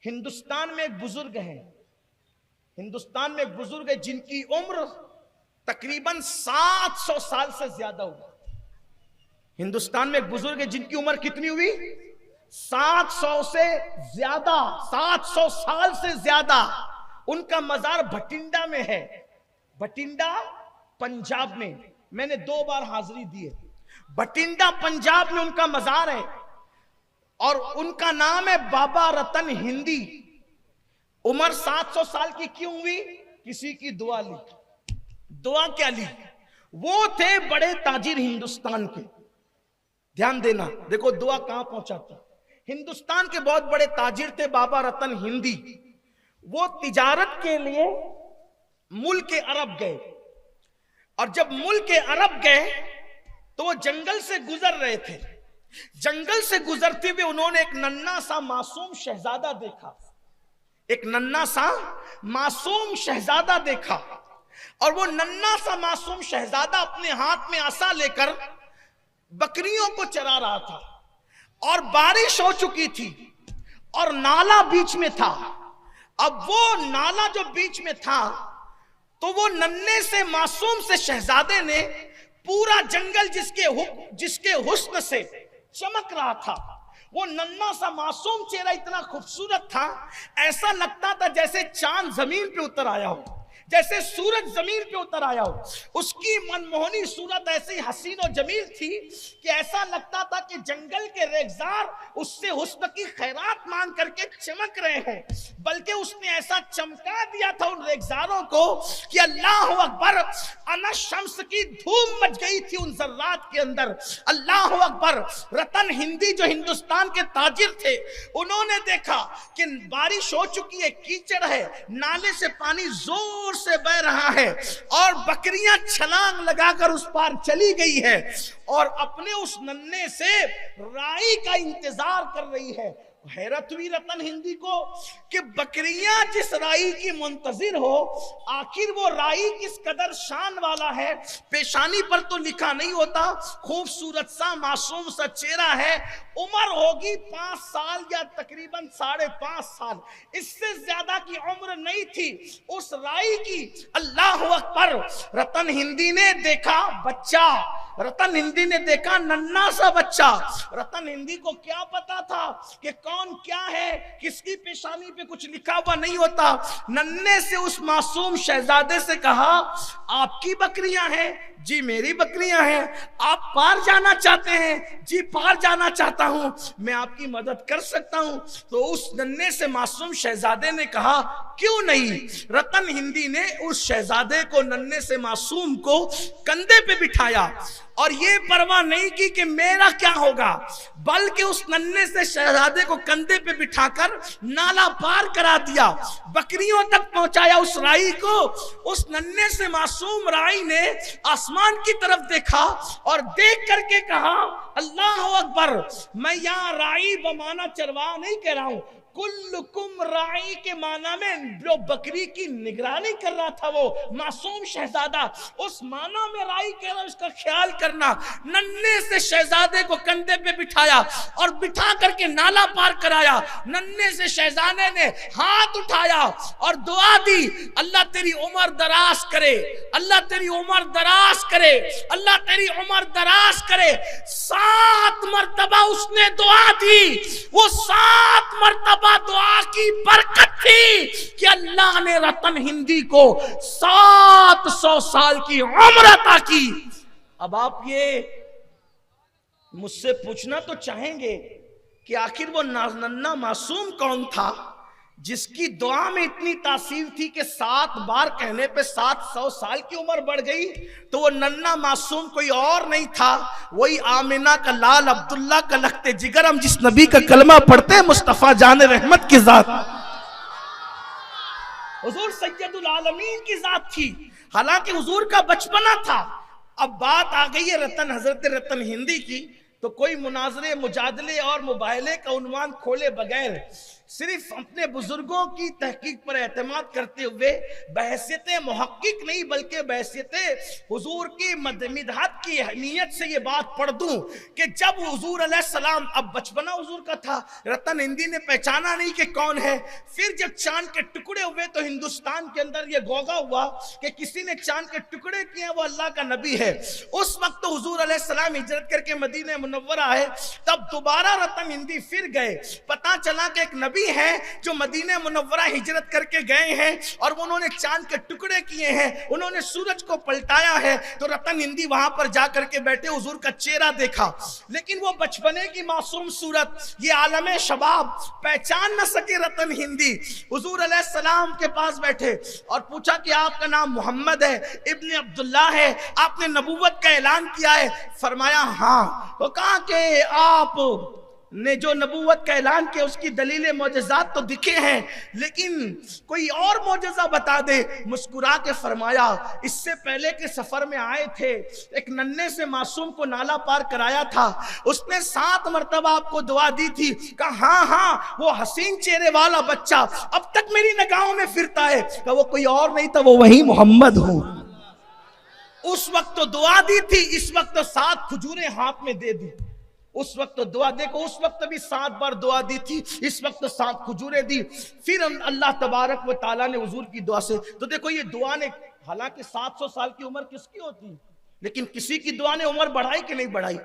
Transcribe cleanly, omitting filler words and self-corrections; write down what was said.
हिंदुस्तान में एक बुजुर्ग है, हिंदुस्तान में एक बुजुर्ग है जिनकी उम्र तकरीबन 700 साल से ज्यादा हुई। हिंदुस्तान में एक बुजुर्ग है जिनकी उम्र कितनी हुई? 700 से ज्यादा, 700 साल से ज्यादा। उनका मजार भटिंडा में है, भटिंडा पंजाब में। मैंने 2 बार हाजिरी दी है। भटिंडा पंजाब में उनका मजार है और उनका नाम है बाबा रतन हिंदी। उम्र 700 साल की क्यों हुई? किसी की दुआ ली। दुआ क्या ली? वो थे बड़े ताजिर हिंदुस्तान के। ध्यान देना, देखो दुआ कहां पहुंचाती। हिंदुस्तान के बहुत बड़े ताजिर थे बाबा रतन हिंदी। वो तिजारत के लिए मुल्क अरब गए और जब मुल्क अरब गए तो वो जंगल से गुजर रहे थे। जंगल से गुजरते हुए उन्होंने एक नन्हा सा मासूम शहजादा देखा, एक नन्हा सा मासूम शहजादा देखा। और वो नन्हा सा मासूम शहजादा अपने हाथ में आसा लेकर बकरियों को चरा रहा था और बारिश हो चुकी थी और नाला बीच में था। अब वो नाला जो बीच में था तो वो नन्हे से मासूम से शहजादे ने पूरा जंगल जिसके हुस्न से चमक रहा था, वो नन्हा सा मासूम चेहरा इतना खूबसूरत था, ऐसा लगता था जैसे चांद जमीन पे उतर आया हो, जैसे सूरज जमीन पे उतर आया हो। उसकी मनमोहनी सूरत ऐसी हसीन और जमील थी कि ऐसा लगता था कि जंगल के रेगजार उससे हुस्न की खैरात मांग करके चमक रहे हैं। बल्कि उसने ऐसा चमका दिया था उन रेगजारों को कि अल्लाह अकबर, अनस शम्स की धूम मच गई थी उन जर्रात के अंदर। अल्लाह अकबर। रतन हिंदी जो हिंदुस्तान के ताजिर थे, उन्होंने देखा कि बारिश हो चुकी है, कीचड़ है, नाले से पानी जोर से बह रहा है और बकरियां छलांग लगाकर उस पार चली गई है और अपने उस नन्हे से राई का इंतजार कर रही है। हैरत हुई रतन हिंदी को कि बकरियां जिस राई की मुंतजिर हो, आखिर वो राई किस कदर शान वाला है। पेशानी पर तो लिखा नहीं होता, खूबसूरत सा मासूम सा चेहरा है, उम्र होगी 5 साल या तकरीबन 5.5 साल, इससे ज्यादा की उम्र नहीं थी उस राई की। अल्लाह अकबर। रतन हिंदी ने देखा बच्चा, रतन हिंदी ने देखा नन्हा सा बच्चा। रतन हिंदी को क्या पता था कि कौन क्या है, किसकी पेशानी पे कुछ लिखा हुआ नहीं होता। नन्हे से उस मासूम शहजादे से कहा, आपकी बकरियां हैं? जी मेरी बकरियां हैं। आप पार जाना चाहते हैं? जी पार जाना चाहता हूं, मैं आपकी मदद कर सकता हूं। तो उस नन्हे से मासूम शहजादे ने कहा, क्यों नहीं। रतन हिंदी ने उस शहजादे को, नन्हे से मासूम को कंधे पे बिठाया और ये परवाह नहीं की कि मेरा क्या होगा, बल्कि उस नन्हे से शहजादे को कंधे पे बिठाकर नाला पार करा दिया, बकरियों तक पहुंचाया उस राई को। उस नन्हे से मासूम राई ने आसमान की तरफ देखा और देख करके कहा, अल्लाह अकबर, मैं यहाँ राई बमाना चरवा नहीं कह रहा हूं, कुल्लुकुम राई के माना में जो बकरी की निगरानी कर रहा था वो मासूम शहजादा, उस माना में राई कह रहा, उसका ख्याल करना। नन्हे से शहजादे को कंधे पे बिठाया और बिठा करके नाला पार कराया। नन्हे से शहजादे ने हाथ उठाया और दुआ दी, अल्लाह तेरी उम्र दराज करे, अल्लाह तेरी उम्र दराज करे, अल्लाह तेरी उम्र दराज करे। 7 मरतबा उसने दुआ दी। वो 7 मरतबा दुआ की बरकत थी कि अल्लाह ने रतन हिंदी को 700 साल की उम्र अता की। अब आप ये मुझसे पूछना तो चाहेंगे कि आखिर वो नन्हा मासूम कौन था जिसकी दुआ में इतनी तासीर थी कि 7 बार कहने पे 700 साल की उम्र बढ़ गई। तो वो नन्हा मासूम कोई और नहीं था, वही आमिना का लाल अब्दुल्ला का लखते जिगर, हम जिस नबी का कलमा पढ़ते हैं, मुस्तफा जान रहमत की जात, हुजूर सैयदुल आलमीन की जात थी। हालांकि हुजूर का बचपना था। अब बात आ गई है हजरत रतन हिंदी की, तो कोई मुनाजरे, मुजादले और मुबाहले का उन्वान खोले बगैर सिर्फ अपने बुजुर्गों की तहकीक पर एतमाद करते हुए बहैसियत मुहक्किक नहीं बल्कि बहैसियत हुजूर की मिदहत की अहमियत से ये बात पढ़ दूं कि जब हुजूर अलैहिस्सलाम, अब बचपना हुजूर का था, रतन हिंदी ने पहचाना नहीं कि कौन है। फिर जब चांद के टुकड़े हुए तो हिंदुस्तान के अंदर ये गोगा हुआ कि किसी ने चांद के टुकड़े किए, वो अल्लाह का नबी है। उस वक्त तो हुजूर अलैहिस्सलाम हिजरत करके मदीने मुनव्वरा है, तब दोबारा रतन हिंदी फिर गए। पता चला कि एक नबी है जो मदीने मुनव्वरा हिजरत करके गए हैं और उन्होंने चांद के टुकड़े किए हैं, उन्होंने सूरज को पलटाया है। तो रतन हिंदी वहां पर जाकर के बैठे, हुजूर का चेहरा देखा, लेकिन वो बचपने की मासूम सूरत, ये आलमे शबाब पहचान न सके रतन हिंदी। हुजूर अलैहिस्सलाम के पास बैठे और पूछा कि आपका नाम मोहम्मद है, इब्न अब्दुल्लाह है, आपने नबूवत का ऐलान किया है? फरमाया हाँ। वो कहा कि आप ने जो नबूवत का ऐलान किया उसकी दलील मौजज़ात तो दिखे हैं, लेकिन कोई और मौजज़ा बता दे। मुस्कुरा के फरमाया, इससे पहले के सफर में आए थे, एक नन्हे से मासूम को नाला पार कराया था, उसने 7 मरतबा आपको दुआ दी थी। कहा हाँ हाँ, वो हसीन चेहरे वाला बच्चा अब तक मेरी निगाहों में फिरता है। कहा वो कोई और नहीं था, वो वही मोहम्मद हूँ। उस वक्त तो दुआ दी थी, इस वक्त तो 7 खजूरें हाथ में दे दी। उस वक्त तो दुआ, देखो उस वक्त भी 7 बार दुआ दी थी, इस वक्त तो 7 खजूरें दी। फिर अल्लाह तबारक व ताला ने हुजूर की दुआ से, तो देखो ये दुआ ने, हालांकि 700 साल की उम्र किसकी होती, लेकिन किसी की दुआ ने उम्र बढ़ाई कि नहीं बढ़ाई।